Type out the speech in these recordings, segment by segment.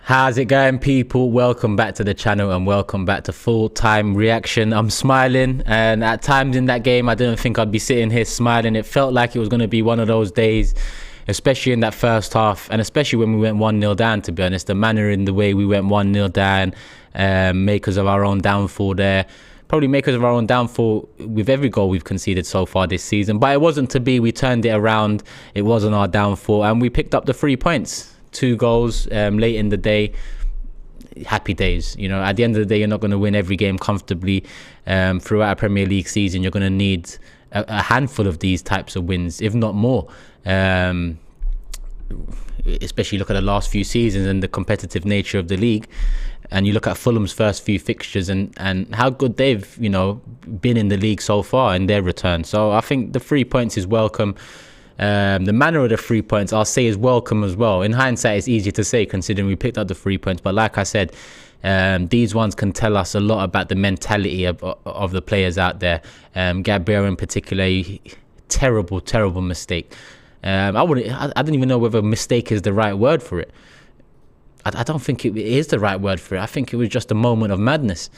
How's it going, people? Welcome back to the channel and welcome back to Full Time Reaction. I'm smiling, and at times in that game I didn't think I'd be sitting here smiling. It felt like it was going to be one of those days, especially in that first half, and especially when we went 1-0 down, to be honest. The manner in the way we went 1-0 down, makers of our own downfall there. Probably makers of our own downfall with every goal we've conceded so far this season. But it wasn't to be. We turned it around. It wasn't our downfall, and we picked up the 3 points. 2 goals late in the day. Happy days. You know, at the end of the day, you're not going to win every game comfortably. Throughout a Premier League season, you're going to need a handful of these types of wins, if not more. Especially look at the last few seasons and the competitive nature of the league, and you look at Fulham's first few fixtures and how good they've, you know, been in the league so far in their return. So I think the 3 points is welcome. The manner of the 3 points, I'll say, is welcome as well. In hindsight, it's easy to say considering we picked up the 3 points, but like I said, these ones can tell us a lot about the mentality of the players out there. Gabriel in particular, terrible mistake. I don't even know whether mistake is the right word for it. I don't think it is the right word for it. I think it was just a moment of madness,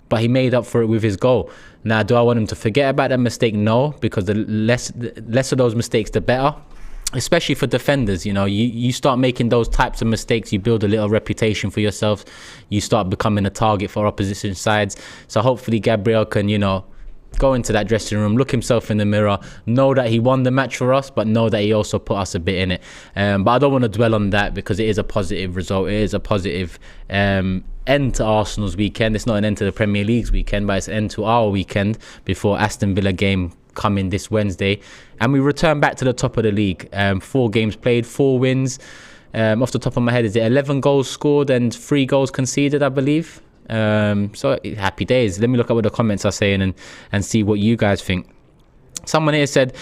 but he made up for it with his goal. Now, do I want him to forget about that mistake? No, because the less of those mistakes, the better. Especially for defenders, you know, you start making those types of mistakes, you build a little reputation for yourself. You start becoming a target for opposition sides. So hopefully Gabriel can, you know, go into that dressing room, look himself in the mirror, know that he won the match for us, but know that he also put us a bit in it. But I don't want to dwell on that because it is a positive result. It is a positive end to Arsenal's weekend. It's not an end to the Premier League's weekend, but it's an end to our weekend before Aston Villa game coming this Wednesday. And we return back to the top of the league. 4 games played, 4 wins. Off the top of my head, is it 11 goals scored and 3 goals conceded, I believe? So happy days. Let me look at what the comments are saying and see what you guys think. Someone here said,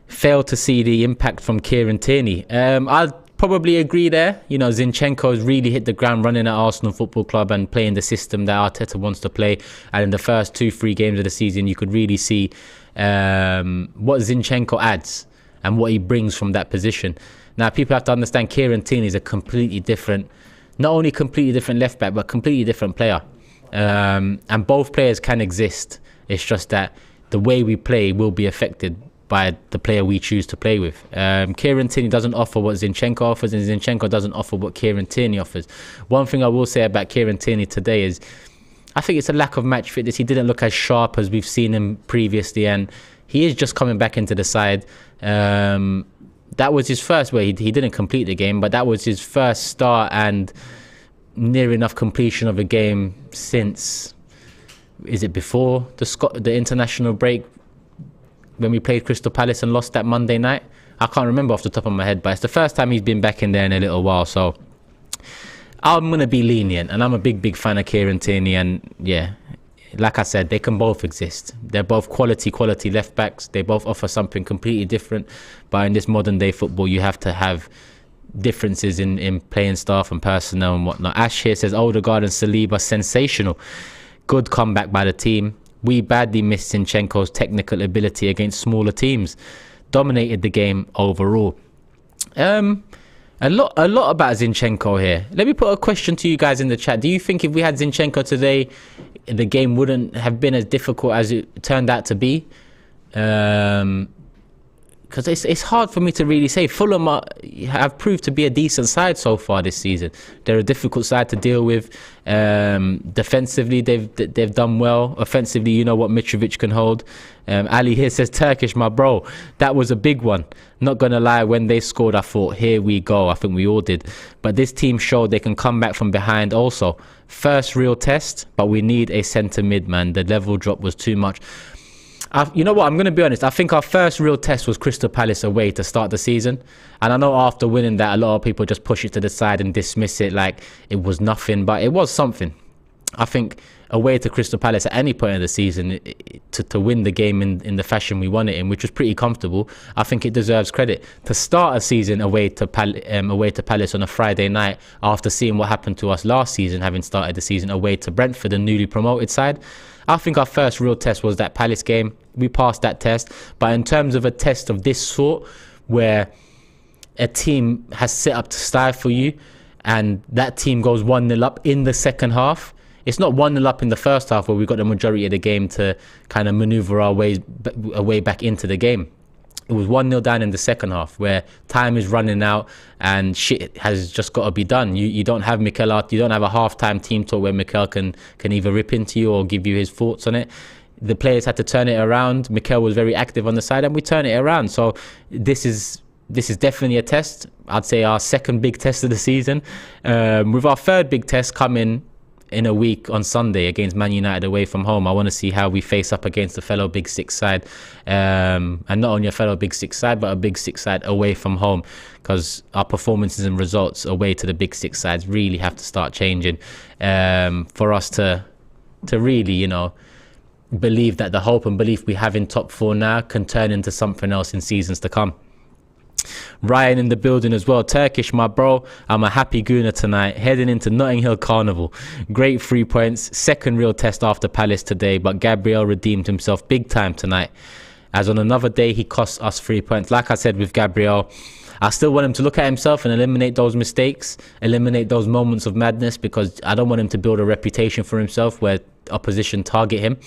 failed to see the impact from Kieran Tierney. I'll probably agree there. You know, Zinchenko has really hit the ground running at Arsenal Football Club and playing the system that Arteta wants to play. And in the first 2-3 games of the season, you could really see what Zinchenko adds and what he brings from that position. Now, people have to understand Kieran Tierney is a completely different, not only completely different left back, but completely different player. And both players can exist. It's just that the way we play will be affected by the player we choose to play with. Kieran Tierney doesn't offer what Zinchenko offers, and Zinchenko doesn't offer what Kieran Tierney offers. One thing I will say about Kieran Tierney today is I think it's a lack of match fitness. He didn't look as sharp as we've seen him previously, and he is just coming back into the side. That was his first, he didn't complete the game, but that was his first start and near enough completion of a game since, is it before the international break when we played Crystal Palace and lost that Monday night? I can't remember off the top of my head, but it's the first time he's been back in there in a little while. So I'm going to be lenient, and I'm a big fan of Kieran Tierney, and yeah, like I said, they can both exist. They're both quality left backs. They both offer something completely different. But in this modern day football, you have to have differences in playing staff and personnel and whatnot. Ash here says Odegaard and Saliba sensational. Good comeback by the team. We badly missed Zinchenko's technical ability against smaller teams. Dominated the game overall. A lot about Zinchenko here. Let me put a question to you guys in the chat. Do you think if we had Zinchenko today, the game wouldn't have been as difficult as it turned out to be? Because it's hard for me to really say. Fulham have proved to be a decent side so far this season. They're a difficult side to deal with. Defensively, they've done well. Offensively, you know what Mitrovic can hold. Ali here says, Turkish, my bro. That was a big one. Not going to lie, when they scored, I thought, here we go. I think we all did. But this team showed they can come back from behind also. First real test, but we need a centre mid, man. The level drop was too much. You know what, I'm going to be honest. I think our first real test was Crystal Palace away to start the season. And I know after winning that, a lot of people just push it to the side and dismiss it like it was nothing. But it was something. I think away to Crystal Palace at any point of the season, to win the game in the fashion we won it in, which was pretty comfortable, I think it deserves credit. To start a season away to Palace on a Friday night after seeing what happened to us last season, having started the season away to Brentford, a newly promoted side, I think our first real test was that Palace game. We passed that test. But in terms of a test of this sort, where a team has set up to stifle you and that team goes 1-0 up in the second half. It's not 1-0 up in the first half where we got the majority of the game to kind of maneuver our way back into the game. It was 1-0 down in the second half where time is running out and shit has just got to be done. You don't have Mikel out. You don't have a half-time team talk where Mikel can either rip into you or give you his thoughts on it. The players had to turn it around. Mikel was very active on the side and we turned it around. So this is definitely a test. I'd say our second big test of the season. With our third big test coming in a week on Sunday against Man United away from home. I want to see how we face up against a fellow Big Six side, and not only a fellow Big Six side, but a Big Six side away from home, because our performances and results away to the Big Six sides really have to start changing for us to really, you know, believe that the hope and belief we have in top four now can turn into something else in seasons to come. Ryan in the building as well. Turkish, my bro. I'm a happy gooner tonight, heading into Notting Hill Carnival. Great 3 points. Second real test after Palace today, but Gabriel redeemed himself big time tonight. As on another day, he cost us 3 points. Like I said with Gabriel, I still want him to look at himself and eliminate those mistakes, eliminate those moments of madness, because I don't want him to build a reputation for himself where opposition target him.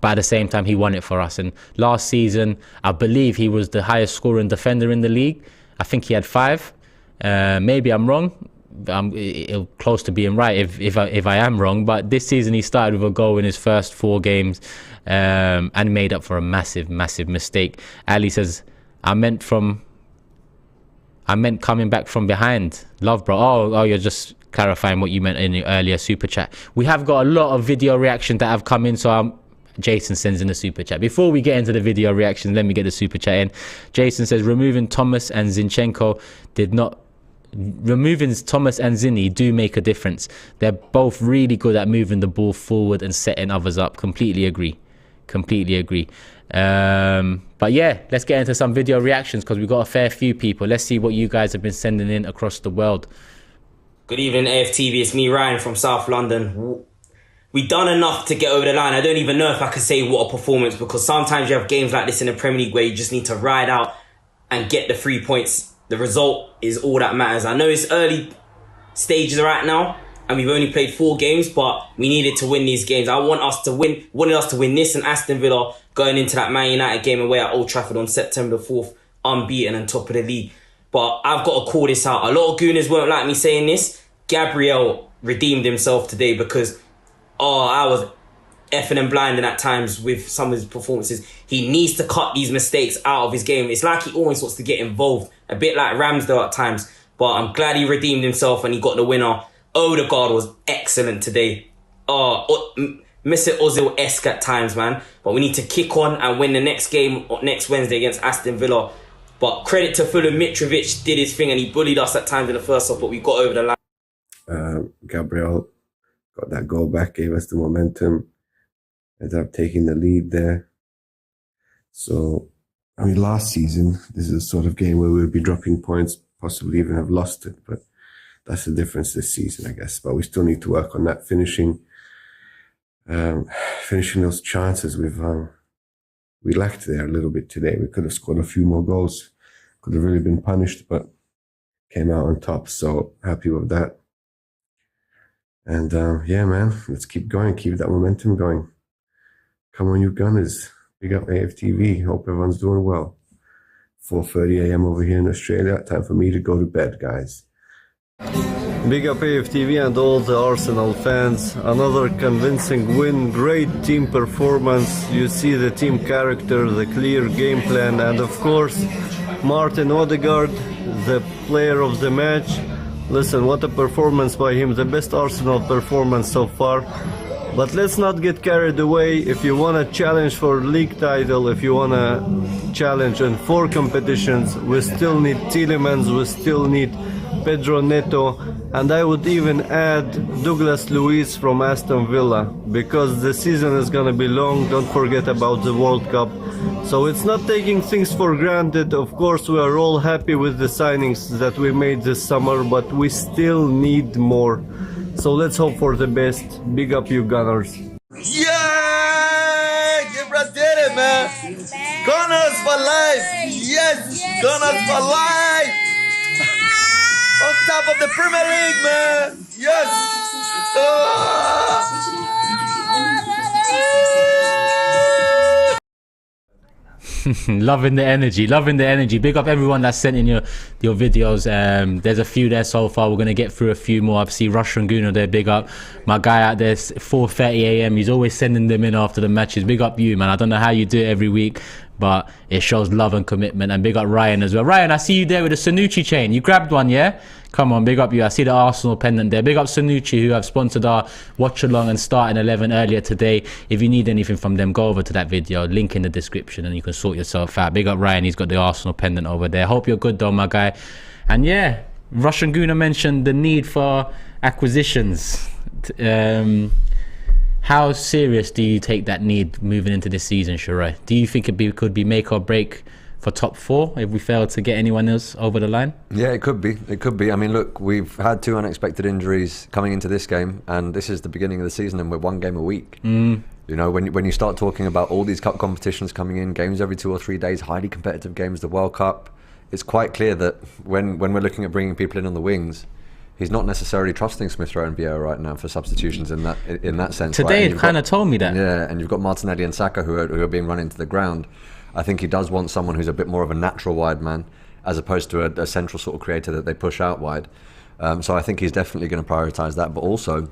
But at the same time, he won it for us. And last season, I believe he was the highest scoring defender in the league. I think he had 5. Maybe I'm wrong. I'm close to being right if I am wrong. But this season, he started with a goal in his first 4 games and made up for a massive mistake. Ali says, I meant coming back from behind. Love, bro. Oh, you're just clarifying what you meant in your earlier super chat. We have got a lot of video reactions that have come in, so Jason sends in a super chat. Before we get into the video reactions, let me get the super chat in. Jason says, removing Thomas and Zinchenko removing Thomas and Zinny do make a difference. They're both really good at moving the ball forward and setting others up. Completely agree. But yeah, let's get into some video reactions because we've got a fair few people. Let's see what you guys have been sending in across the world. Good evening, AFTV. It's me, Ryan, from South London. We done enough to get over the line. I don't even know if I could say what a performance, because sometimes you have games like this in the Premier League where you just need to ride out and get the 3 points. The result is all that matters. I know it's early stages right now and we've only played 4 games, but we needed to win these games. I wanted us to win this and Aston Villa going into that Man United game away at Old Trafford on September 4th, unbeaten and top of the league. But I've got to call this out. A lot of gooners won't like me saying this. Gabriel redeemed himself today because I was effing and blinding at times with some of his performances. He needs to cut these mistakes out of his game. It's like he always wants to get involved, a bit like Ramsdale at times. But I'm glad he redeemed himself and he got the winner. Odegaard was excellent today. Mr. Ozil-esque at times, man. But we need to kick on and win the next game next Wednesday against Aston Villa. But credit to Fulham, Mitrovic did his thing and he bullied us at times in the first half, but we got over the line. Gabriel got that goal back, gave us the momentum, ended up taking the lead there. So, I mean, last season, this is a sort of game where we would be dropping points, possibly even have lost it, but that's the difference this season, I guess. But we still need to work on that, finishing those chances we lacked there a little bit today. We could have scored a few more goals, could have really been punished, but came out on top. So happy with that. And yeah, man, let's keep going, keep that momentum going. Come on, you Gunners. Big up AFTV. Hope everyone's doing well. 4:30 a.m. over here in Australia. Time for me to go to bed, guys. Big up AFTV and all the Arsenal fans. Another convincing win, great team performance. You see the team character, the clear game plan, and of course, Martin Odegaard, the player of the match. Listen, what a performance by him, the best Arsenal performance so far. But let's not get carried away. If you want to challenge for league title, if you want to challenge in 4 competitions, we still need Tielemans, we still need Pedro Neto, and I would even add Douglas Luiz from Aston Villa, because the season is going to be long. Don't forget about the World Cup. So it's not taking things for granted. Of course, we are all happy with the signings that we made this summer, but we still need more. So let's hope for the best. Big up you Gunners. Yeah! Gibra did it, man. Gunners for life. Yes, Gunners for life. top of the Premier League, man. Yes. Loving the energy. Big up everyone that's sent in your videos. There's a few there so far. We're gonna get through a few more. I see Russian Guna there. Big up my guy out there. 4:30 a.m. He's always sending them in after the matches. Big up you, man. I don't know how you do it every week, but it shows love and commitment. And big up Ryan as well. Ryan, I see you there with a Sanucci chain. You grabbed one, yeah? Come on, big up you. I see the Arsenal pendant there. Big up Sanucci, who have sponsored our watch along and starting 11 earlier today. If you need anything from them, go over to that video, link in the description, and you can sort yourself out. Big up Ryan, he's got the Arsenal pendant over there. Hope you're good though, my guy. And yeah, Russian Guna mentioned the need for acquisitions. How serious do you take that need moving into this season, Shirai? Do you think it could be make or break for top 4 if we fail to get anyone else over the line? Yeah, it could be. It could be. I mean, look, we've had 2 unexpected injuries coming into this game, and this is the beginning of the season, and we're 1 game a week. You know, when you start talking about all these cup competitions coming in, games every 2 or 3 days, highly competitive games, the World Cup, it's quite clear that when we're looking at bringing people in on the wings, he's not necessarily trusting Smith Rowe and Vieira right now for substitutions in that sense. Today, right? it kind of told me that. Yeah, and you've got Martinelli and Saka who are being run into the ground. I think he does want someone who's a bit more of a natural wide man, as opposed to a central sort of creator that they push out wide. So I think he's definitely going to prioritise that. But also,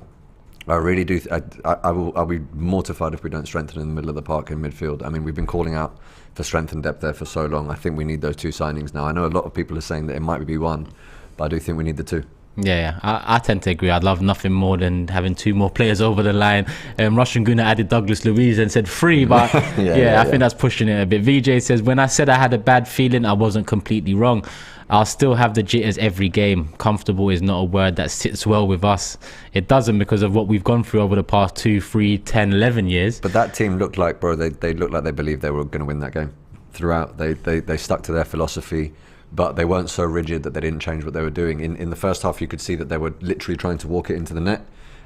I really do. I'll be mortified if we don't strengthen in the middle of the park in midfield. I mean, we've been calling out for strength and depth there for so long. I think we need those 2 signings now. I know a lot of people are saying that it might be 1, but I do think we need the 2. Yeah, I tend to agree. I'd love nothing more than having 2 more players over the line. Russian Guna added Douglas Luiz and said 3, but I think that's pushing it a bit. VJ says, when I said I had a bad feeling, I wasn't completely wrong. I'll still have the jitters every game. Comfortable is not a word that sits well with us. It doesn't, because of what we've gone through over the past 2, 3, 10, 11 years. But that team looked like, bro, they looked like they believed they were going to win that game throughout. They stuck to their philosophy, but they weren't so rigid that they didn't change what they were doing. In the first half, you could see that they were literally trying to walk it into the net.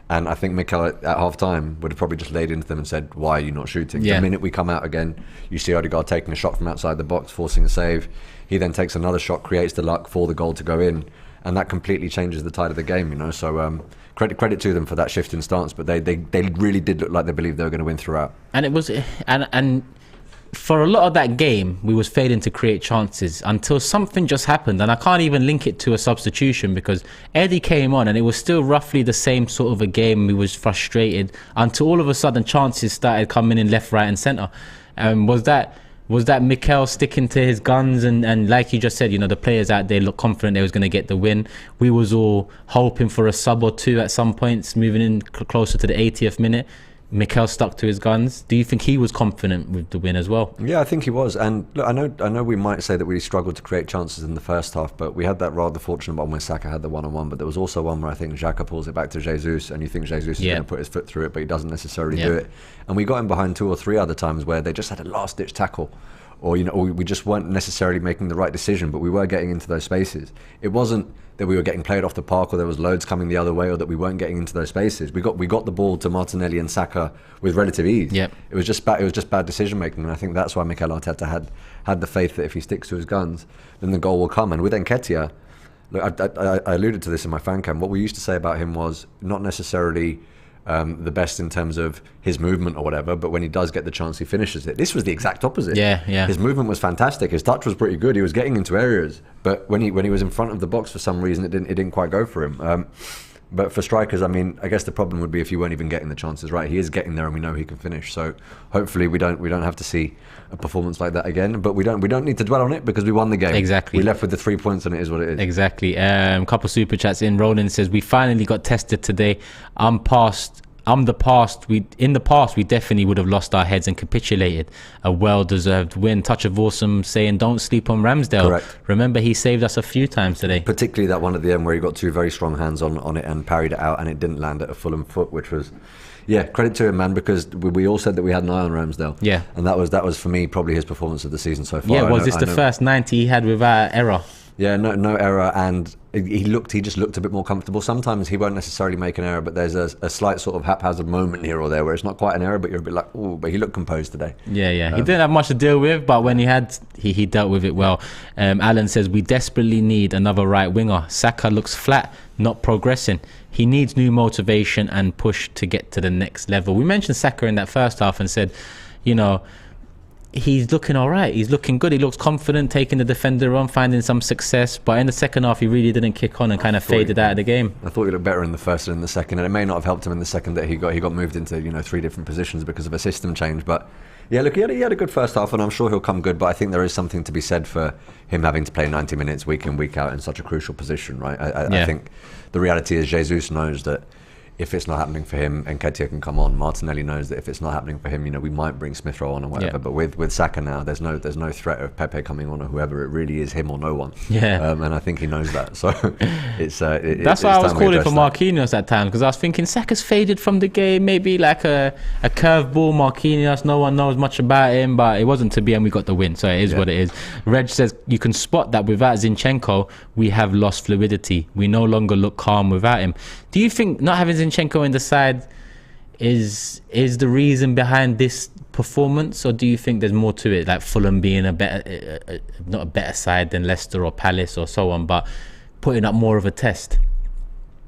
And I think Mikel at half-time would have probably just laid into them and said, why are you not shooting? The minute we come out again, you see Odegaard taking a shot from outside the box, forcing a save. He then takes another shot, creates the luck for the goal to go in. And that completely changes the tide of the game, you know. So credit to them for that shift in stance. But they really did look like they believed they were going to win throughout. And it was... and for a lot of that game, we was failing to create chances until something just happened, and I can't even link it to a substitution, because Eddie came on and it was still roughly the same sort of a game. We was frustrated until all of a sudden chances started coming in left, right and centre. Was that Mikel sticking to his guns, and like you just said, you know, the players out there look confident they was going to get the win. We was all hoping for a sub or 2 at some points, moving in closer to the 80th minute. Mikel stuck to his guns. Do you think he was confident with the win as well? Yeah, I think he was. And look, I know we might say that we struggled to create chances in the first half, but we had that rather fortunate one where Saka had the one-on-one. But there was also one where I think Xhaka pulls it back to Jesus, and you think Jesus is going to put his foot through it, but he doesn't necessarily do it. And we got him behind 2 or 3 other times where they just had a last-ditch tackle, or we just weren't necessarily making the right decision, but we were getting into those spaces. It wasn't that we were getting played off the park, or there was loads coming the other way, or that we weren't getting into those spaces. We got the ball to Martinelli and Saka with relative ease. It was just bad decision making, and I think that's why Mikel Arteta had the faith that if he sticks to his guns, then the goal will come. And with Nketiah, look, I alluded to this in my fan cam. What we used to say about him was not necessarily the best in terms of his movement or whatever, but when he does get the chance, he finishes it. This was the exact opposite. His movement was fantastic. His touch was pretty good. He was getting into areas, but when he was in front of the box, for some reason, it didn't quite go for him. But for strikers, I mean, I guess the problem would be if you weren't even getting the chances right. He is getting there, and we know he can finish. So hopefully we don't have to see a performance like that again. But we don't need to dwell on it, because we won the game. Exactly. We left with the 3 points, and it is what it is. Exactly. Couple super chats in. Roland says, we finally got tested today. In the past, we definitely would have lost our heads and capitulated. A well-deserved win. Touch of Awesome saying, don't sleep on Ramsdale. Correct. Remember, he saved us a few times today. Particularly that one at the end where he got 2 very strong hands on it and parried it out, and it didn't land at a Fulham foot, which was, credit to him, man, because we all said that we had an eye on Ramsdale. And that was for me probably his performance of the season so far. Was this the first 90 he had without error? Yeah, no error, and he just looked a bit more comfortable. Sometimes he won't necessarily make an error, but there's a slight sort of haphazard moment here or there where it's not quite an error, but you're a bit like, oh, but he looked composed today. Yeah. He didn't have much to deal with, but when he had, he dealt with it well. Alan says, we desperately need another right winger. Saka looks flat, not progressing. He needs new motivation and push to get to the next level. We mentioned Saka in that first half and said, you know, he's looking all right. He's looking good. He looks confident, taking the defender on, finding some success. But in the second half, he really didn't kick on and kind of faded out of the game. I thought he looked better in the first than in the second, and it may not have helped him in the second that he got moved into 3 different positions because of a system change. But yeah, look, he had a good first half, and I'm sure he'll come good. But I think there is something to be said for him having to play 90 minutes week in, week out in such a crucial position, right? I think the reality is Jesus knows that if it's not happening for him, Nketiah can come on. Martinelli knows that if it's not happening for him, we might bring Smith Rowe on or whatever. But with Saka now, there's no threat of Pepe coming on or whoever. It really is him or no one. And I think he knows that. So it's that's why I was calling for Marquinhos at times, because I was thinking Saka's faded from the game. Maybe like a curveball Marquinhos. No one knows much about him, but it wasn't to be, and we got the win. So it is what it is. Reg says you can spot that without Zinchenko, we have lost fluidity. We no longer look calm without him. Do you think not having Zinchenko in the side is the reason behind this performance, or do you think there's more to it, like Fulham being not a better side than Leicester or Palace or so on, but putting up more of a test?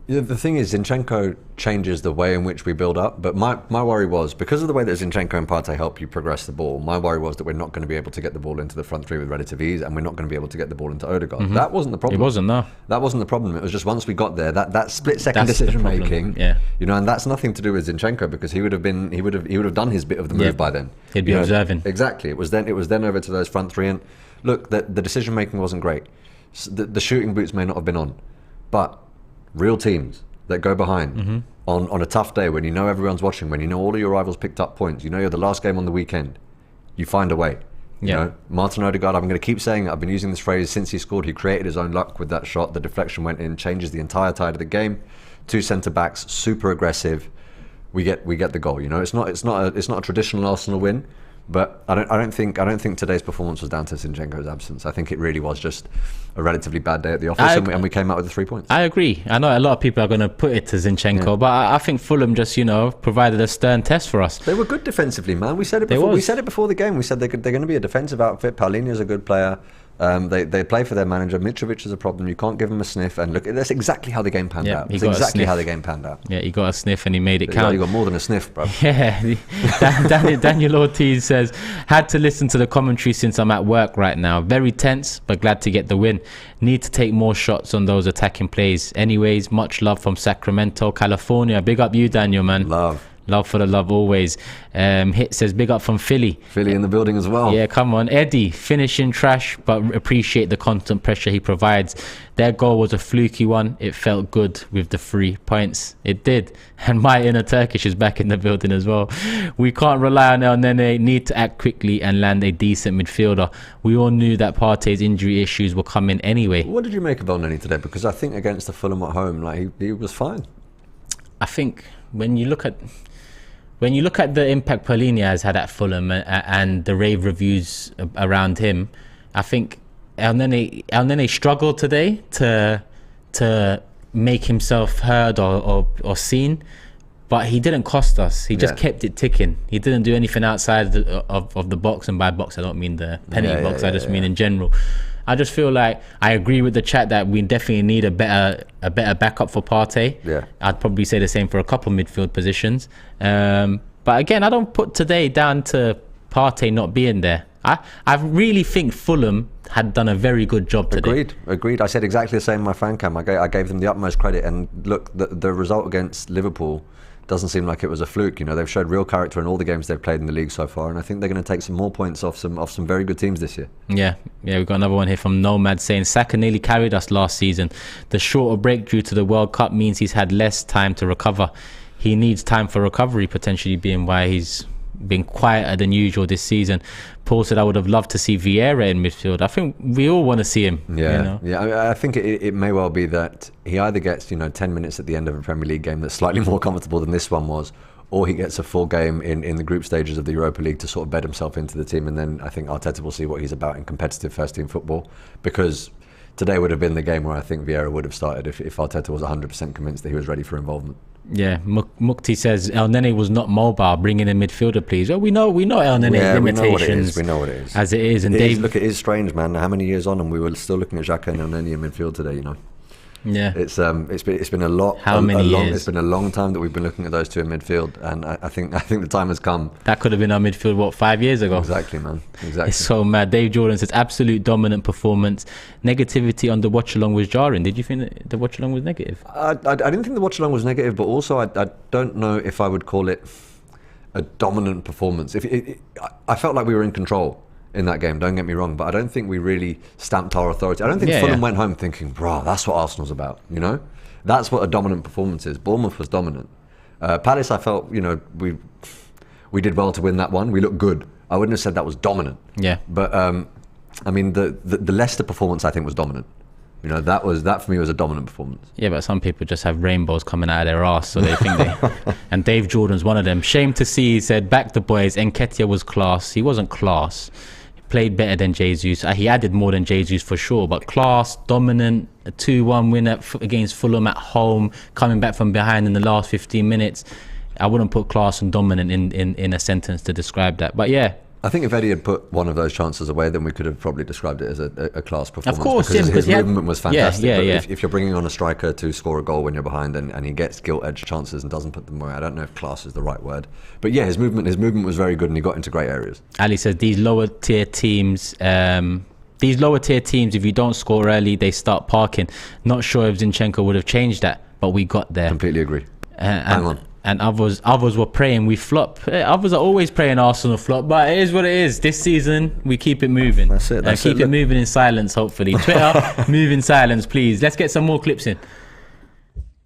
Yeah, the thing is, Zinchenko changes the way in which we build up, but my worry was, because of the way that Zinchenko and Partey help you progress the ball, my worry was that we're not going to be able to get the ball into the front three with relative ease, and we're not going to be able to get the ball into Odegaard. That wasn't the problem. It wasn't, no. That wasn't the problem. It was just once we got there, that split-second decision making, and that's nothing to do with Zinchenko, because he would have done his bit of the move by then. He'd be observing. Exactly. It was then over to those front three, and look, the decision making wasn't great. The shooting boots may not have been on, but real teams that go behind on a tough day, when you know everyone's watching, when you know all of your rivals picked up points, you know you're the last game on the weekend, you find a way. You know, Martin Odegaard, I'm going to keep saying it, I've been using this phrase since he scored. He created his own luck with that shot. The deflection went in, changes the entire tide of the game. 2 centre backs, super aggressive. We get the goal. It's not a traditional Arsenal win, but I don't think today's performance was down to Zinchenko's absence. I think it really was just a relatively bad day at the office, and we came out with the 3 points. I agree. I know a lot of people are going to put it to Zinchenko, but I think Fulham just provided a stern test for us. They were good defensively, man. We said it before. We said it before the game. We said they're going to be a defensive outfit. Paulinho's a good player. They play for their manager. Mitrovic is a problem. You can't give him a sniff. And look, that's exactly how the game panned out. That's exactly how the game panned out. Yeah, he got a sniff and he made it count. You got more than a sniff, bro. Yeah. Daniel Ortiz says, had to listen to the commentary since I'm at work right now. Very tense, but glad to get the win. Need to take more shots on those attacking plays. Anyways, much love from Sacramento, California. Big up you, Daniel, man. Love for the love always. Hit says, big up from Philly. Philly in the building as well. Yeah, come on. Eddie, finishing trash, but appreciate the constant pressure he provides. Their goal was a fluky one. It felt good with the 3 points. It did. And my inner Turkish is back in the building as well. We can't rely on El Nene. Need to act quickly and land a decent midfielder. We all knew that Partey's injury issues were coming anyway. What did you make of El Nene today? Because I think against the Fulham at home, he was fine. I think when you look at the impact Paulinho has had at Fulham and the rave reviews around him, I think El Nene struggled today to make himself heard or seen, but he didn't cost us. He just kept it ticking. He didn't do anything outside of the box, and by box I don't mean the penalty box. I just mean in general. I just feel like I agree with the chat that we definitely need a better backup for Partey. Yeah, I'd probably say the same for a couple midfield positions. But again, I don't put today down to Partey not being there. I really think Fulham had done a very good job today. Agreed. I said exactly the same in my fan cam. I gave them the utmost credit. And look, the result against Liverpool doesn't seem like it was a fluke. They've showed real character in all the games they've played in the league so far, and I think they're going to take some more points off some very good teams this year. Yeah, we've got another one here from Nomad saying Saka nearly carried us last season. The shorter break due to the World Cup means he's had less time to recover. He needs time for recovery, potentially being why he's been quieter than usual this season. Paul said, I would have loved to see Vieira in midfield. I think we all want to see him. I think it may well be that he either gets 10 minutes at the end of a Premier League game that's slightly more comfortable than this one was, or he gets a full game in the group stages of the Europa League to sort of bed himself into the team, and then I think Arteta will see what he's about in competitive first team football, because today would have been the game where I think Vieira would have started if Arteta was 100% convinced that he was ready for involvement. Yeah, Mukti says El Nene was not mobile. Bring in a midfielder, please. Well, we know El Nene's limitations. We know what it is. As it is, and look, it is strange, man. How many years on, and we were still looking at Xhaka and El Nene in midfield today. You know. Yeah, it's been a lot. How many years? It's been a long time that we've been looking at those two in midfield, and I think the time has come. That could have been our midfield 5 years ago. Exactly, man. Exactly. It's so mad. Dave Jordan says absolute dominant performance. Negativity on the watch along was jarring. Did you think that the watch along was negative? I didn't think the watch along was negative, but also I don't know if I would call it a dominant performance. I felt like we were in control in that game, don't get me wrong, but I don't think we really stamped our authority. I don't think Fulham went home thinking, bro, that's what Arsenal's about, you know? That's what a dominant performance is. Bournemouth was dominant. Palace, I felt, you know, we did well to win that one. We looked good. I wouldn't have said that was dominant. Yeah. But, I mean, the Leicester performance, I think, was dominant. You know, that for me was a dominant performance. Yeah, but some people just have rainbows coming out of their arse, so they think they... And Dave Jordan's one of them. Shame to see, he said, back the boys, Nketiah was class. He wasn't class. Played better than Jesus. He added more than Jesus for sure, but class, dominant, a 2-1 win against Fulham at home, coming back from behind in the last 15 minutes. I wouldn't put class and dominant in a sentence to describe that. But yeah. I think if Eddie had put one of those chances away, then we could have probably described it as a class performance. Of course, because his movement was fantastic. Yeah. If you're bringing on a striker to score a goal when you're behind and he gets gilt-edged chances and doesn't put them away, I don't know if class is the right word. But yeah, his movement was very good and he got into great areas. Ali says these lower tier teams, if you don't score early, they start parking. Not sure if Zinchenko would have changed that, but we got there. Completely agree. Hang on. And others were praying we flop. Others are always praying Arsenal flop, but it is what it is. This season, we keep it moving. That's it. Keep it moving in silence, hopefully. Twitter, move in silence, please. Let's get some more clips in.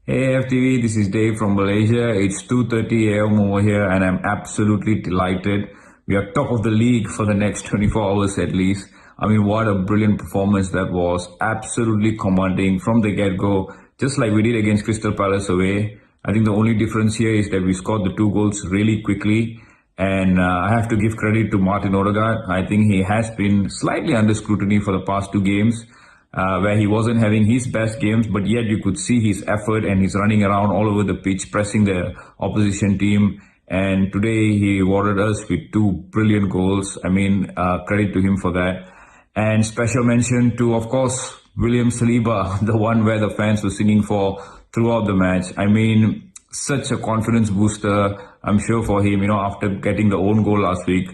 Hey AFTV, this is Dave from Malaysia. It's 2:30 a.m. over here and I'm absolutely delighted. We are top of the league for the next 24 hours at least. I mean, what a brilliant performance that was. Absolutely commanding from the get-go, just like we did against Crystal Palace away. I think the only difference here is that we scored the 2 goals really quickly. And I have to give credit to Martin Odegaard. I think he has been slightly under scrutiny for the past 2 games, where he wasn't having his best games, but yet you could see his effort and he's running around all over the pitch, pressing the opposition team. And today he rewarded us with 2 brilliant goals. I mean, credit to him for that. And special mention to, of course, William Saliba, the one where the fans were singing for throughout the match. I mean, such a confidence booster, I'm sure, for him, you know, after getting the own goal last week,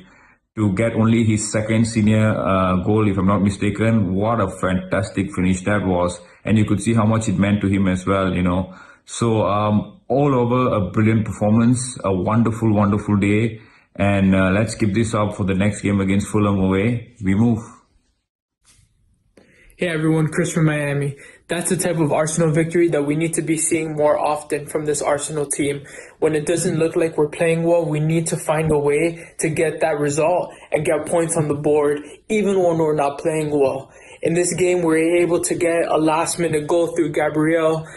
to get only his second senior goal, if I'm not mistaken. What a fantastic finish that was. And you could see how much it meant to him as well, you know. So all over a brilliant performance, a wonderful, wonderful day. And let's keep this up for the next game against Fulham away. We move. Hey everyone, Chris from Miami. That's the type of Arsenal victory that we need to be seeing more often from this Arsenal team. When it doesn't look like we're playing well, we need to find a way to get that result and get points on the board, even when we're not playing well. In this game, we were able to get a last-minute goal through Gabriel,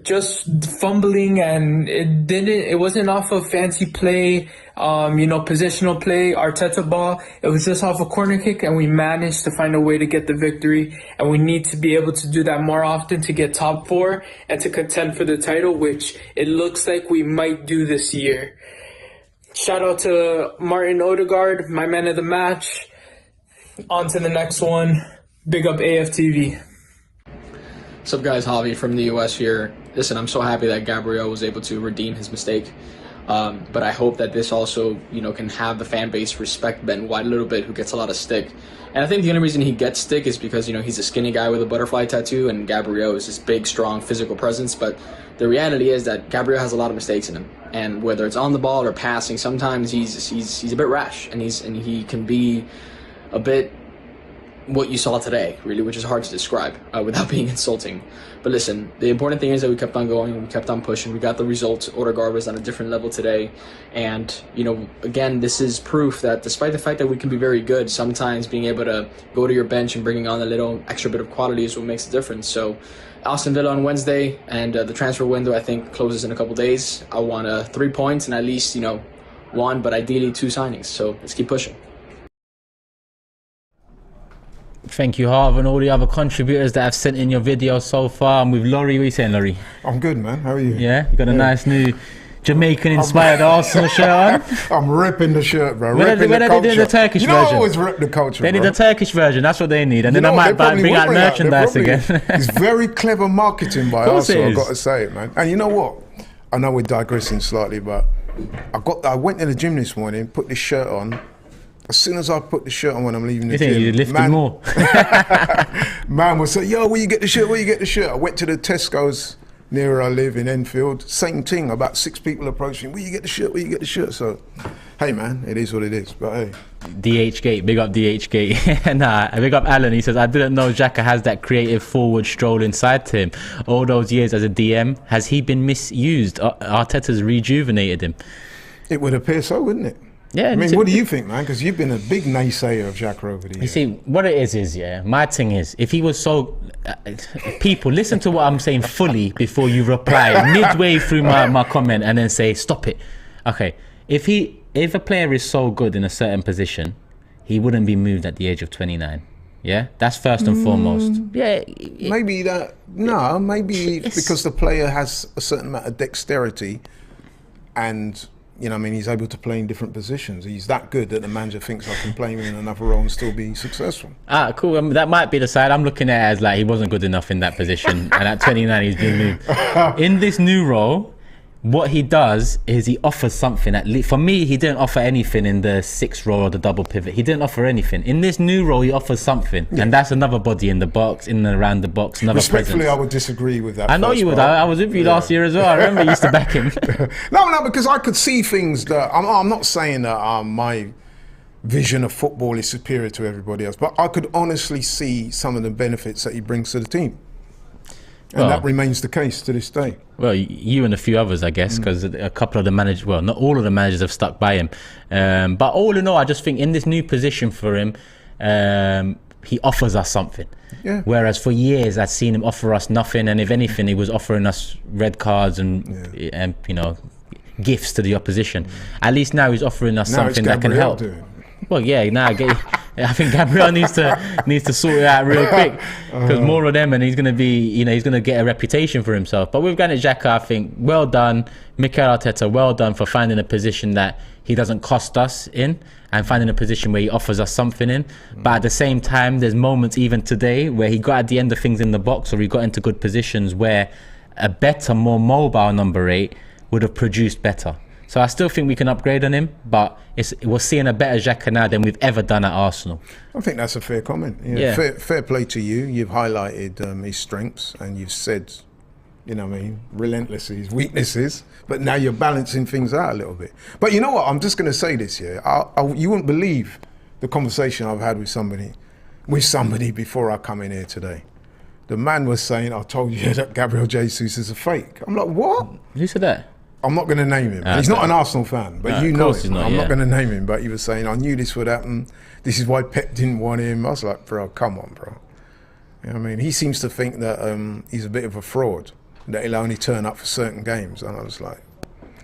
just fumbling, and it wasn't off of fancy play, positional play, Arteta ball. It was just off a corner kick, and we managed to find a way to get the victory. And we need to be able to do that more often to get top 4 and to contend for the title, which it looks like we might do this year. Shout out to Martin Odegaard, my man of the match. On to the next one. Big up AFTV. What's up, guys? Javi from the US here. Listen, I'm so happy that Gabriel was able to redeem his mistake. But I hope that this also, can have the fan base respect Ben White a little bit, who gets a lot of stick. And I think the only reason he gets stick is because, he's a skinny guy with a butterfly tattoo, and Gabriel is this big, strong, physical presence. But the reality is that Gabriel has a lot of mistakes in him. And whether it's on the ball or passing, sometimes he's a bit rash, and he can be a bit what you saw today, really, which is hard to describe without being insulting. But listen, the important thing is that we kept on going, we kept on pushing, we got the results. Odegaard was on a different level today, and again, this is proof that despite the fact that we can be very good, sometimes being able to go to your bench and bringing on a little extra bit of quality is what makes a difference. So Aston Villa on Wednesday, and the transfer window I think closes in a couple days. I want 3 points and at least 1, but ideally 2 signings. So let's keep pushing. Thank you, Harv, and all the other contributors that have sent in your videos so far. I'm with Laurie. What are you saying, Laurie? I'm good, man. How are you? Yeah, you got a nice new Jamaican-inspired Arsenal shirt on. I'm ripping the shirt, bro. When are they doing the Turkish version? I always rip the culture, They need the Turkish version. That's what they need. And then I might bring out merchandise again. It's very clever marketing by Arsenal, I've got to say it, man. And you know what? I know we're digressing slightly, but I went to the gym this morning, put this shirt on. As soon as I put the shirt on when I'm leaving the gym, you're lifting more. Man will say, yo, where you get the shirt? Where you get the shirt? I went to the Tesco's near where I live in Enfield. Same thing, about 6 people approached me. Where you get the shirt? Where you get the shirt? So, hey, man, it is what it is. But hey. DH Gate, big up DH Gate. Nah, big up Alan. He says, I didn't know Xhaka has that creative forward stroll inside to him. All those years as a DM, has he been misused? Arteta's rejuvenated him. It would appear so, wouldn't it? Yeah. I mean, what do you think, man? Because you've been a big naysayer of Xhaka over the years. You see, what it is, yeah, my thing is, if he was so... people, listen to what I'm saying fully before you reply midway through my comment and then say, stop it. Okay, if a player is so good in a certain position, he wouldn't be moved at the age of 29. Yeah, that's first and foremost. Yeah, maybe that. No, maybe because the player has a certain amount of dexterity, and you know, I mean, he's able to play in different positions. He's that good that the manager thinks I can play him in another role and still be successful. Cool. That might be the side I'm looking at as like he wasn't good enough in that position, and at 29 he's been moved. In this new role, what he does is he offers something. At least for me, he didn't offer anything in the 6 role or the double pivot. He didn't offer anything. In this new role, he offers something, and that's another body in the box, in and around the box, another Respectfully, presence. I would disagree with that. I know you would. I was with you last year as well. I remember you used to back him. No, because I could see things that I'm not saying that my vision of football is superior to everybody else, but I could honestly see some of the benefits that he brings to the team. And that remains the case to this day. Well, you and a few others, I guess, because a couple of the managers, well, not all of the managers have stuck by him. But all in all, I just think in this new position for him, he offers us something. Yeah. Whereas for years, I'd seen him offer us nothing. And if anything, he was offering us red cards and you know, gifts to the opposition. At least now he's offering us something that can help. Well, yeah, I think Gabriel needs to sort it out real quick, because more of them, and he's going to be, you know, he's going to get a reputation for himself. But with Granit Xhaka, I think, well done, Mikel Arteta, well done for finding a position that he doesn't cost us in, and finding a position where he offers us something in. But at the same time, there's moments even today where he got at the end of things in the box, or he got into good positions where a better, more mobile number 8 would have produced better. So I still think we can upgrade on him, but we're seeing a better Xhaka now than we've ever done at Arsenal. I think that's a fair comment. Yeah. Fair play to you. You've highlighted his strengths, and you've said, you know what I mean, relentlessly his weaknesses, but now you're balancing things out a little bit. But you know what, I'm just going to say this here. You wouldn't believe the conversation I've had with somebody before I come in here today. The man was saying, I told you that Gabriel Jesus is a fake. I'm like, what? Who said that? I'm not going to name him. He's not an Arsenal fan, but you know him. I'm not going to name him, but he was saying, I knew this would happen. This is why Pep didn't want him. I was like, bro, come on, bro. You know what I mean? He seems to think that he's a bit of a fraud, that he'll only turn up for certain games. And I was like,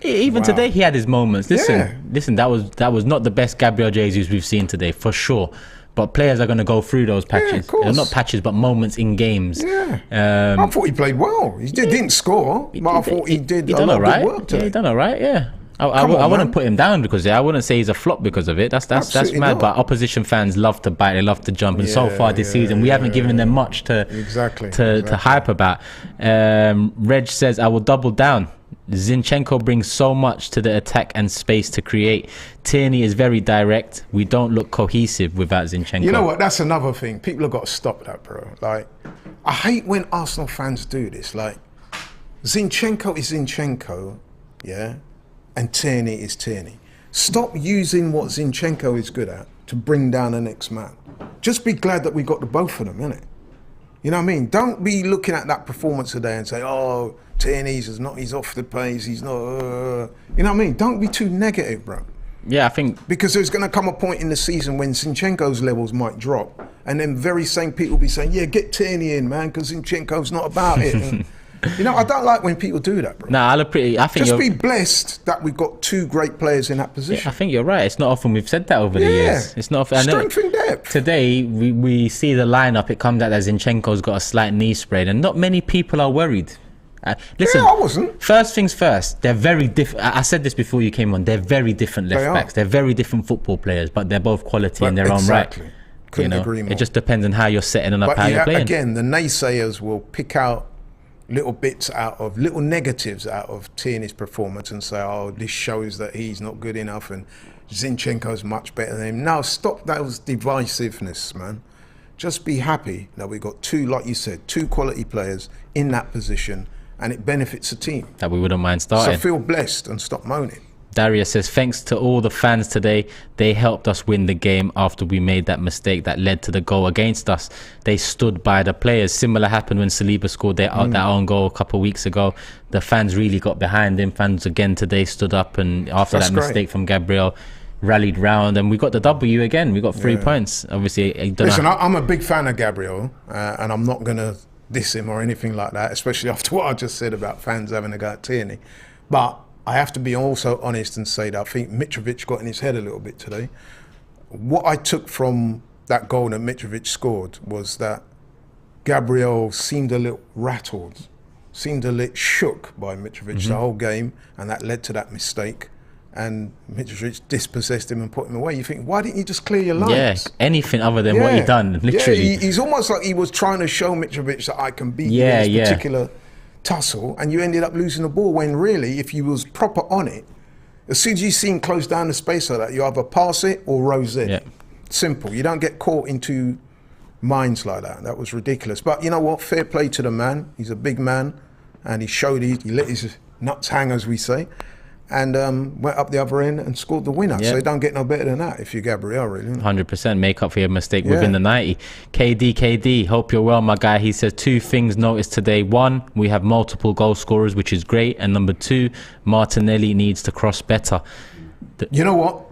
even today he had his moments. Listen, that was not the best Gabriel Jesus we've seen today, for sure. But players are going to go through those patches. Not patches, but moments in games. Yeah. I thought he played well. He didn't score, but I thought he did a lot of good work today. He done all right, yeah. I wouldn't put him down because I wouldn't say he's a flop because of it. That's mad. Not. But opposition fans love to bite, they love to jump, and so far this season we haven't given them much to hype about. Reg says, I will double down. Zinchenko brings so much to the attack and space to create. Tierney is very direct. We don't look cohesive without Zinchenko. You know what? That's another thing. People have got to stop that, bro. Like, I hate when Arsenal fans do this. Like, Zinchenko is Zinchenko, yeah, and Tierney is Tierney. Stop using what Zinchenko is good at to bring down the next man. Just be glad that we got the both of them, innit? You know what I mean? Don't be looking at that performance today and say, oh, Tierney's not, he's off the pace, he's not, you know what I mean? Don't be too negative, bro. Yeah, I think... Because there's going to come a point in the season when Zinchenko's levels might drop, and then very same people will be saying, yeah, get Tierney in, man, because Zinchenko's not about it. And You know, I don't like when people do that, bro. No, I think just be blessed that we've got 2 great players in that position. Yeah, I think you're right. It's not often we've said that over the years. It's not often. Strength in depth. Today, we see the lineup. It comes out that Zinchenko's got a slight knee sprain, and not many people are worried. Listen, I wasn't. First things first, they're very different. I said this before you came on. They're very different left backs. They're very different football players, but they're both quality in their own right. Couldn't agree more. It just depends on how you're setting them up, how you're playing. Again, the naysayers will pick out little negatives out of Tierney's performance and say, oh, this shows that he's not good enough and Zinchenko's much better than him. Now, stop those divisiveness, man. Just be happy that we've got 2, like you said, 2 quality players in that position, and it benefits the team. That we wouldn't mind starting. So feel blessed and stop moaning. Darius says, thanks to all the fans today. They helped us win the game after we made that mistake that led to the goal against us. They stood by the players. Similar happened when Saliba scored that own goal a couple of weeks ago. The fans really got behind him. Fans again today stood up, and after that mistake from Gabriel, rallied round, and we got the W again. We got 3 points. Obviously, listen, I'm a big fan of Gabriel, and I'm not going to diss him or anything like that, especially after what I just said about fans having a go at Tierney. But I have to be also honest and say that I think Mitrovic got in his head a little bit today. What I took from that goal that Mitrovic scored was that Gabriel seemed a little rattled, seemed a little shook by Mitrovic the whole game, and that led to that mistake. And Mitrovic dispossessed him and put him away. You think, why didn't you just clear your lines? Yeah, anything other than what he done, literally. Yeah, he's almost like he was trying to show Mitrovic that I can beat you in this particular tussle, and you ended up losing the ball when really, if you was proper on it, as soon as you seen close down the space like that, you either pass it or rose it. Yeah. Simple. You don't get caught into minds like that. That was ridiculous. But you know what? Fair play to the man. He's a big man, and he showed he let his nuts hang, as we say, and went up the other end and scored the winner. So it don't get no better than that if you're Gabriel, really. 100% make up for your mistake within the 90. KD, hope you're well, my guy. He says 2 things noticed today. 1, we have multiple goal scorers, which is great. And number 2, Martinelli needs to cross better. You know what?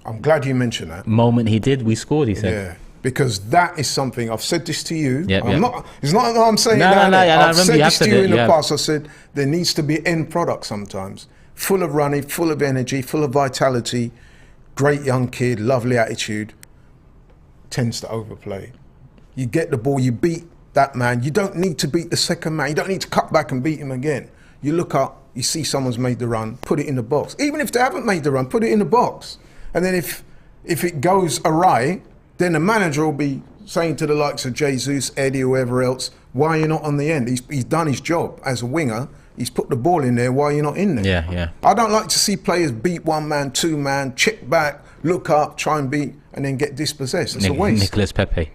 I'm glad you mentioned that. Moment he did, we scored, he said. Yeah. Because that is something, I've said this to you. It's not that I'm saying that. I've said this to you in the past. I said there needs to be an end product sometimes. Full of running, full of energy, full of vitality, great young kid, lovely attitude, tends to overplay. You get the ball, you beat that man. You don't need to beat the second man. You don't need to cut back and beat him again. You look up, you see someone's made the run, put it in the box. Even if they haven't made the run, put it in the box. And then if it goes awry, then the manager will be saying to the likes of Jesus, Eddie, whoever else, why are you not on the end? He's done his job as a winger. He's put the ball in there. Why are you not in there? Yeah. I don't like to see players beat 1 man, 2 man, check back, look up, try and beat, and then get dispossessed. It's a waste. Nicolas Pepe.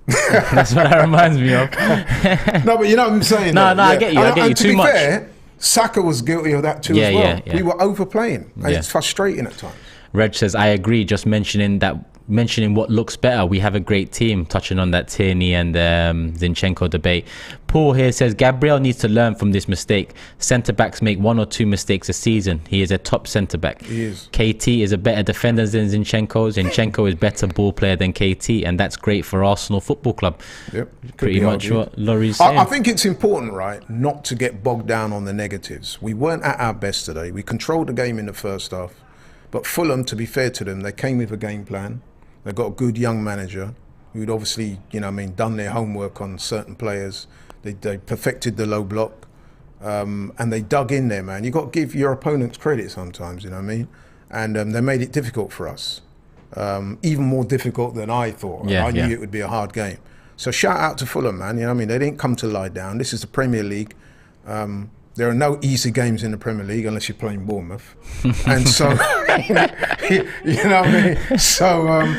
That's what that reminds me of. No, but you know what I'm saying? No, I get you. I get you too much. To be fair, Saka was guilty of that too as well. Yeah. We were overplaying, and it's frustrating at times. Reg says, I agree. Just mentioning what looks better. We have a great team, touching on that Tierney and Zinchenko debate. Paul here says, Gabriel needs to learn from this mistake. Centre-backs make 1 or 2 mistakes a season. He is a top centre-back. He is. KT is a better defender than Zinchenko. Zinchenko is better ball player than KT, and that's great for Arsenal Football Club. Yep. Pretty much what Laurie's saying. I think it's important, right, not to get bogged down on the negatives. We weren't at our best today. We controlled the game in the first half. But Fulham, to be fair to them, they came with a game plan. They've got a good young manager who'd obviously, done their homework on certain players. They perfected the low block, and they dug in there, man. You've got to give your opponents credit sometimes, you know what I mean? And they made it difficult for us, even more difficult than I thought. I knew it would be a hard game. So shout out to Fulham, man. You know what I mean? They didn't come to lie down. This is the Premier League. There are no easy games in the Premier League unless you're playing Bournemouth. And so, you know what I mean? So,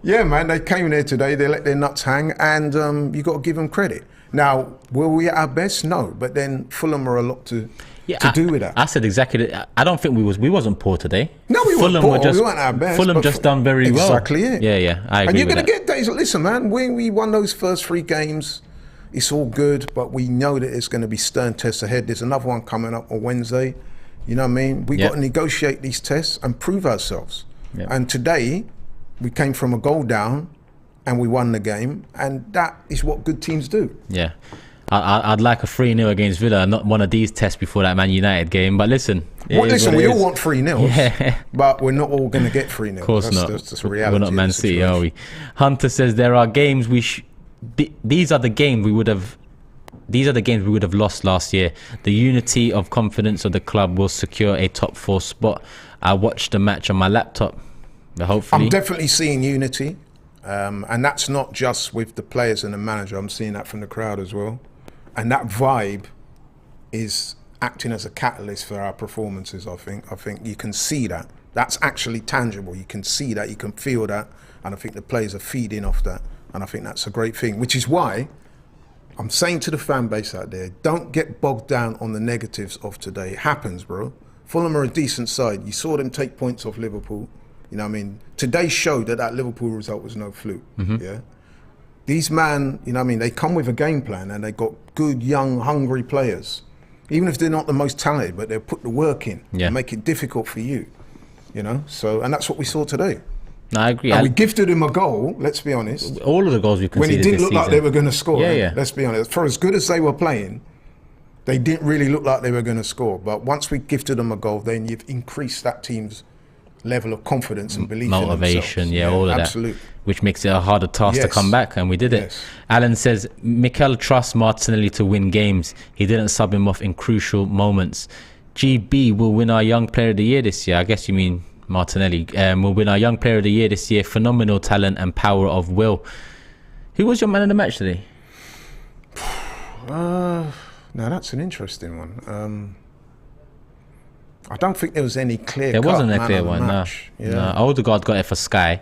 yeah, man, they came there today, they let their nuts hang, and you got to give them credit. Now, were we at our best? No, but then Fulham are a lot to do with that. I said exactly that. I don't think we wasn't poor today. No, we weren't poor. We weren't our best. Fulham just done very well. Exactly it. Yeah, I agree. And you're going to get days. Listen, man, when we won those first 3 games, it's all good, but we know that it's going to be stern tests ahead. There's another one coming up on Wednesday. You know what I mean? We got to negotiate these tests and prove ourselves. Yep. And today, we came from a goal down and we won the game. And that is what good teams do. Yeah. I'd like a 3-0 against Villa, not one of these tests before that Man United game. But listen, we all want 3-0s, but we're not all going to get 3-0. Of course not. That's the reality. We're not Man City, are we? Hunter says there are games these are the games we would have. These are the games we would have lost last year. The unity of confidence of the club will secure a top 4 spot. I watched the match on my laptop. Hopefully, I'm definitely seeing unity, and that's not just with the players and the manager. I'm seeing that from the crowd as well. And that vibe is acting as a catalyst for our performances, I think. I think you can see that. That's actually tangible. You can see that, you can feel that, and I think the players are feeding off that. And I think that's a great thing, which is why I'm saying to the fan base out there, don't get bogged down on the negatives of today. It happens, bro. Fulham are a decent side. You saw them take points off Liverpool. You know what I mean? Today showed that Liverpool result was no fluke, yeah? These man, you know what I mean, they come with a game plan and they got good, young, hungry players. Even if they're not the most talented, but they'll put the work in and make it difficult for you, you know? So, and that's what we saw today. No, I agree. And we gifted him a goal, let's be honest. All of the goals we conceded when it didn't this look like season. they were going to score, yeah. Let's be honest. For as good as they were playing, they didn't really look like they were going to score. But once we gifted them a goal, then you've increased that team's level of confidence and belief motivation, in themselves. All of absolutely. that, which makes it a harder task to come back, and we did it. Alan says Mikel trusts Martinelli to win games. He didn't sub him off in crucial moments. GB will win our Young Player of the Year this year. I guess you mean Martinelli. Will win our Young Player of the Year this year. Phenomenal talent and power of will. Who was your man of the match today? Now that's an interesting one. I don't think there was any clear. There wasn't a clear one. No. Odegaard got it for Sky.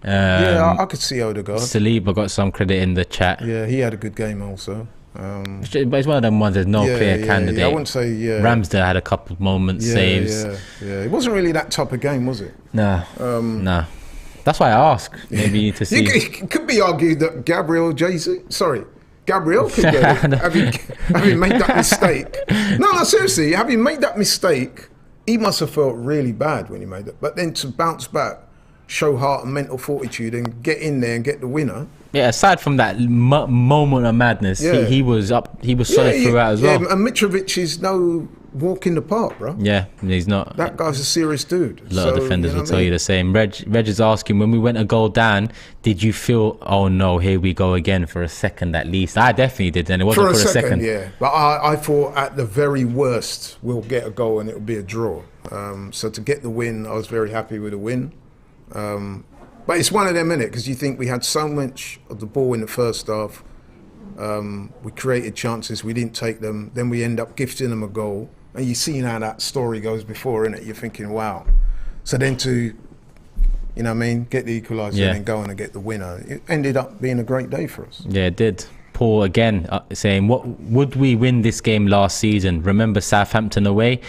I could see Odegaard. Saliba got some credit in the chat. Yeah, he had a good game also. But it's one of them ones. There's no clear candidate. Yeah, I wouldn't say. Ramsdale had a couple of moments, saves. Yeah. It wasn't really that type of game, was it? Nah. That's why I ask. Maybe to see. It could be argued that Gabriel could get it. having made that mistake. No, seriously, having made that mistake, he must have felt really bad when he made it. But then to bounce back, show heart and mental fortitude and get in there and get the winner. Yeah, aside from that moment of madness, he was solid throughout as well. Yeah, and Mitrovic is no walk in the park, bro. Yeah, he's not. That guy's a serious dude. A lot of defenders will tell you the same. Reg is asking, when we went a goal down, did you feel, oh no, here we go again for a second at least? I definitely did, and it wasn't for a second. Yeah, but I thought at the very worst, we'll get a goal and it'll be a draw. So to get the win, I was very happy with the win. But it's one of them, innit? Because you think we had so much of the ball in the first half. We created chances, we didn't take them. Then we end up gifting them a goal. And you see how that story goes before, innit? You're thinking, wow. So then to, you know what I mean, get the equaliser and then go on and get the winner. It ended up being a great day for us. Yeah, it did. Paul again saying, what would we win this game last season? Remember Southampton away?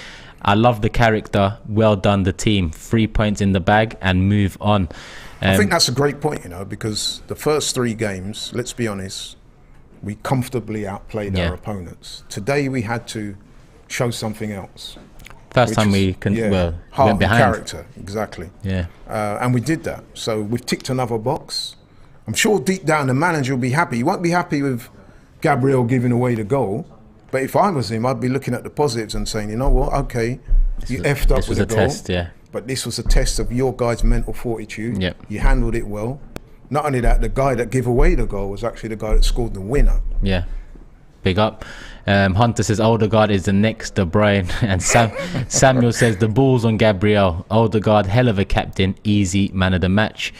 I love the character. Well done, the team. 3 points in the bag and move on. I think that's a great point, you know, because the first 3 games, let's be honest, we comfortably outplayed our opponents. Today we had to show something else. First time we went behind. Character, exactly. Yeah. And we did that. So we've ticked another box. I'm sure deep down the manager will be happy. He won't be happy with Gabriel giving away the goal. But if I was him, I'd be looking at the positives and saying, you know what, okay, you effed up with a goal. This was a test, But this was a test of your guys' mental fortitude. Yep. You handled it well. Not only that, the guy that gave away the goal was actually the guy that scored the winner. Yeah. Big up. Hunter says Odegaard is the next De Bruyne. And Samuel says the ball's on Gabriel. Odegaard, hell of a captain. Easy man of the match.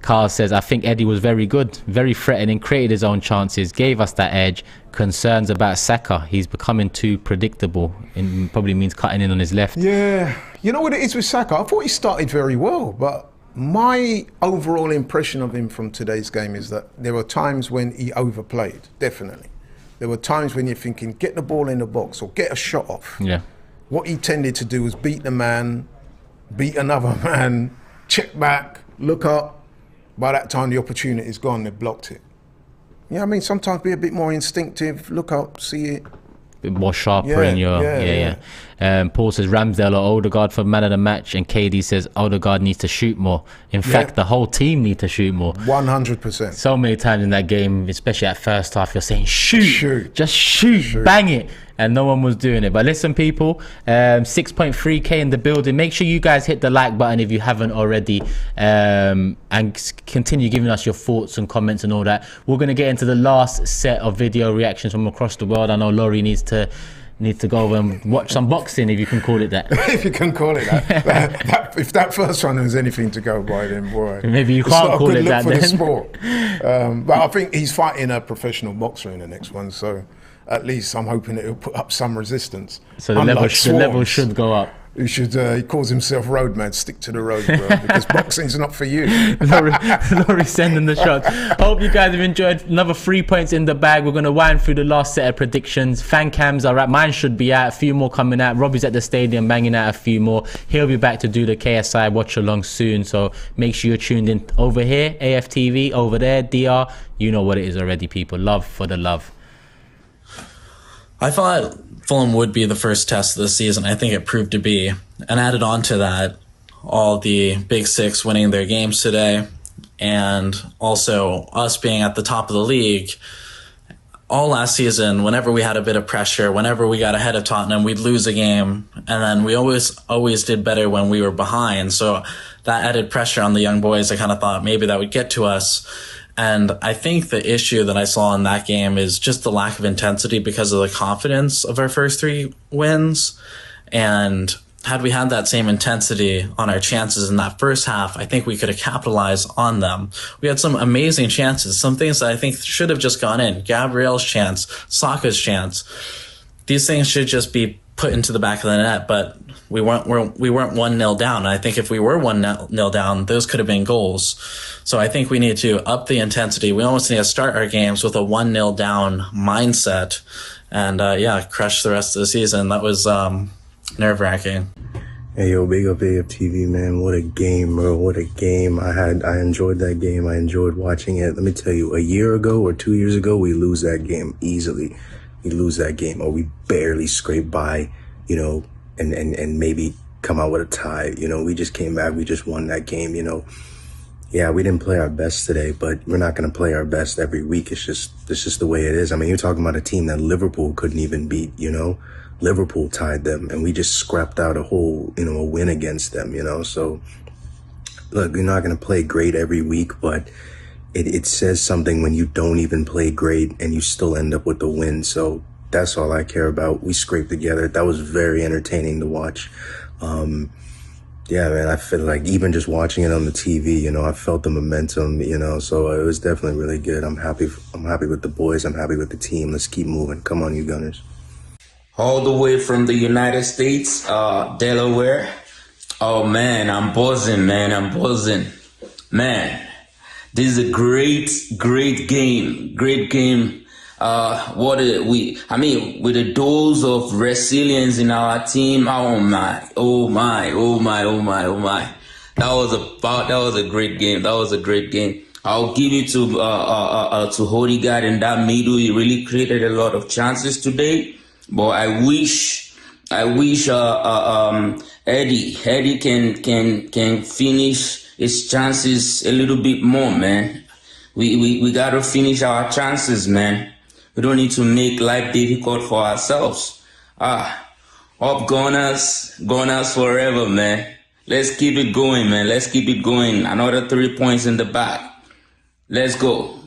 Carl says, I think Eddie was very good, very threatening, created his own chances, gave us that edge. Concerns about Saka. He's becoming too predictable. It probably means cutting in on his left. Yeah. You know what it is with Saka? I thought he started very well, but my overall impression of him from today's game is that there were times when he overplayed, definitely. There were times when you're thinking, get the ball in the box or get a shot off. Yeah. What he tended to do was beat the man, beat another man, check back, look up. By that time, the opportunity's gone, they've blocked it. You know what I mean? Sometimes be a bit more instinctive, look up, see it, bit more sharper in your Paul says Ramsdale or Odegaard for man of the match, and KD says Odegaard needs to shoot more. In fact, the whole team need to shoot more. 100%. So many times in that game, especially at first half, you're saying shoot. Just shoot, bang it, and no one was doing it. But listen, people, 6.3k in the building. Make sure you guys hit the like button if you haven't already, and continue giving us your thoughts and comments and all that. We're going to get into the last set of video reactions from across the world. I know Laurie needs to go over and watch some boxing, if you can call it that. If you can call it that. If that first one was anything to go by, then boy, maybe you can't call it that. It's not a good look for the sport. But I think he's fighting a professional boxer in the next one, so at least I'm hoping it'll put up some resistance. So the level should go up. He should. He calls himself Roadman. Stick to the road, bro, because boxing's not for you. Laurie sending the shots. Hope you guys have enjoyed. Another 3 points in the bag. We're going to wind through the last set of predictions. Fan cams are out. Mine should be out. A few more coming out. Robbie's at the stadium banging out a few more. He'll be back to do the KSI watch along soon. So make sure you're tuned in over here, AFTV, over there, DR. You know what it is already, people. Love for the love. I thought Fulham would be the first test of the season. I think it proved to be. And added on to that, all the Big Six winning their games today, and also us being at the top of the league. All last season, whenever we had a bit of pressure, whenever we got ahead of Tottenham, we'd lose a game. And then we always did better when we were behind. So that added pressure on the young boys. I kind of thought maybe that would get to us. And I think the issue that I saw in that game is just the lack of intensity because of the confidence of our first 3 wins. And had we had that same intensity on our chances in that first half, I think we could have capitalized on them. We had some amazing chances, some things that I think should have just gone in. Gabriel's chance, Saka's chance. These things should just be put into the back of the net, but we weren't 1-0 down. And I think if we were 1-0 down, those could have been goals. So I think we need to up the intensity. We almost need to start our games with a 1-0 down mindset, and crush the rest of the season. That was nerve-wracking. Hey, yo, big up AFTV, man. What a game, bro. What a game. I enjoyed that game. I enjoyed watching it. Let me tell you, a year ago or 2 years ago, we lose that game easily. We lose that game, or we barely scrape by, and maybe come out with a tie. We just came back. We just won that game, Yeah, we didn't play our best today, but we're not going to play our best every week. It's just the way it is. I mean, you're talking about a team that Liverpool couldn't even beat, Liverpool tied them, and we just scrapped out a whole, a win against them, So, look, you're not going to play great every week, but it says something when you don't even play great and you still end up with the win. So that's all I care about. We scraped together. That was very entertaining to watch. Yeah, man, I feel like even just watching it on the TV, I felt the momentum, so it was definitely really good. I'm happy with the boys. I'm happy with the team. Let's keep moving. Come on, you Gunners. All the way from the United States, Delaware. Oh, man, I'm buzzing, man. Man, this is a great game. Great game. With a dose of resilience in our team. Oh my. That was a great game. I'll give it to Odegaard in that middle. He really created a lot of chances today. But I wish Eddie can finish his chances a little bit more, man. We gotta finish our chances, man. We don't need to make life difficult for ourselves. Up Gunners forever, man. Let's keep it going, man. Let's keep it going. Another 3 points in the back. Let's go.